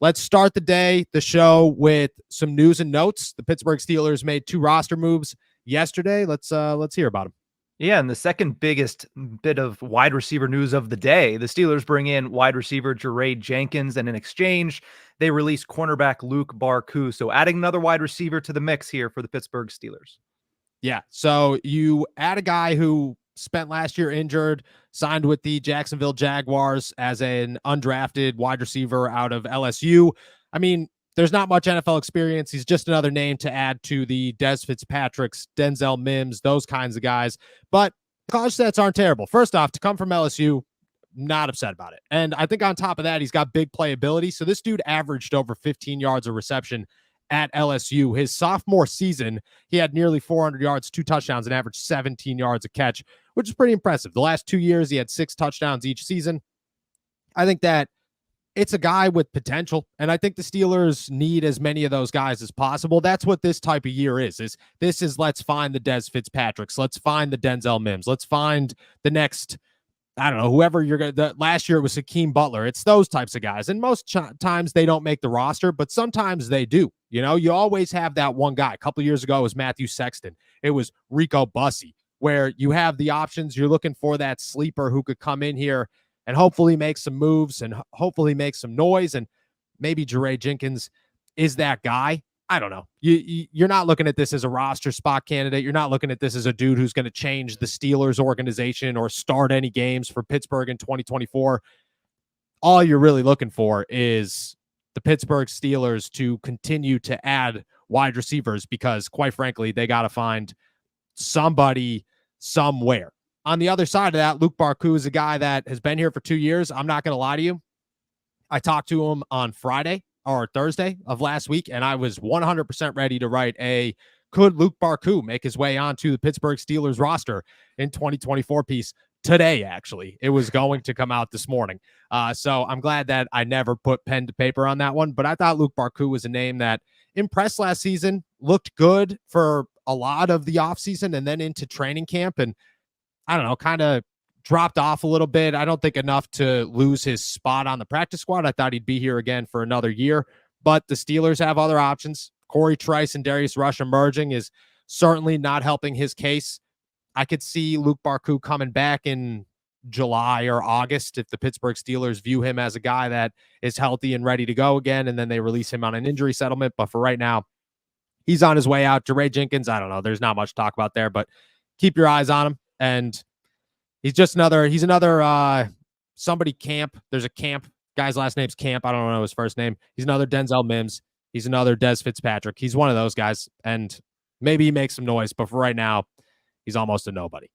let's start the show with some news and notes. The Pittsburgh Steelers made 2 roster moves yesterday. Let's hear about them. Yeah, and the second biggest bit of wide receiver news of the day, the Steelers bring in wide receiver Jaray Jenkins, and in exchange, they release cornerback Luke Barkoo. So adding another wide receiver to the mix here for the Pittsburgh Steelers. Yeah, so you add a guy who spent last year injured, signed with the Jacksonville Jaguars as an undrafted wide receiver out of LSU. I mean, there's not much NFL experience. He's just another name to add to the Dez Fitzpatricks, Denzel Mims, those kinds of guys. But college stats aren't terrible. First off, to come from LSU, not upset about it. And I think on top of that, he's got big playability. So this dude averaged over 15 yards of reception at LSU. His sophomore season, he had nearly 400 yards, 2 touchdowns, and averaged 17 yards a catch, which is pretty impressive. The last 2 years, he had 6 touchdowns each season. I think that it's a guy with potential, and I think the Steelers need as many of those guys as possible. That's what this type of year is let's find the Dez Fitzpatricks. Let's find the Denzel Mims. Let's find the next, I don't know, whoever you're going to. Last year it was Hakeem Butler. It's those types of guys. And most times they don't make the roster, but sometimes they do. You know, you always have that one guy. A couple of years ago, it was Matthew Sexton. It was Rico Bussey, where you have the options. You're looking for that sleeper who could come in here and hopefully make some moves and hopefully make some noise. And maybe Jaray Jenkins is that guy. I don't know. You're not looking at this as a roster spot candidate. You're not looking at this as a dude who's going to change the Steelers organization or start any games for Pittsburgh in 2024. All you're really looking for is the Pittsburgh Steelers to continue to add wide receivers because, quite frankly, they got to find somebody somewhere. On the other side of that, Luke Barkoo is a guy that has been here for 2 years. I'm not going to lie to you. I talked to him on Friday or Thursday of last week, and I was 100% ready to write could Luke Barkoo make his way onto the Pittsburgh Steelers roster in 2024 piece today, actually. It was going to come out this morning. So I'm glad that I never put pen to paper on that one, but I thought Luke Barkoo was a name that impressed last season, looked good for a lot of the offseason and then into training camp, and I don't know, kind of dropped off a little bit. I don't think enough to lose his spot on the practice squad. I thought he'd be here again for another year, but the Steelers have other options. Corey Trice and Darius Rush emerging is certainly not helping his case. I could see Luke Barkoo coming back in July or August if the Pittsburgh Steelers view him as a guy that is healthy and ready to go again, and then they release him on an injury settlement. But for right now, he's on his way out. Jaray Jenkins, I don't know. There's not much to talk about there, but keep your eyes on him. And he's another somebody Camp. There's a Camp. Guy's last name's Camp. I don't know his first name. He's another Denzel Mims. He's another Dez Fitzpatrick. He's one of those guys. And maybe he makes some noise, but for right now, he's almost a nobody.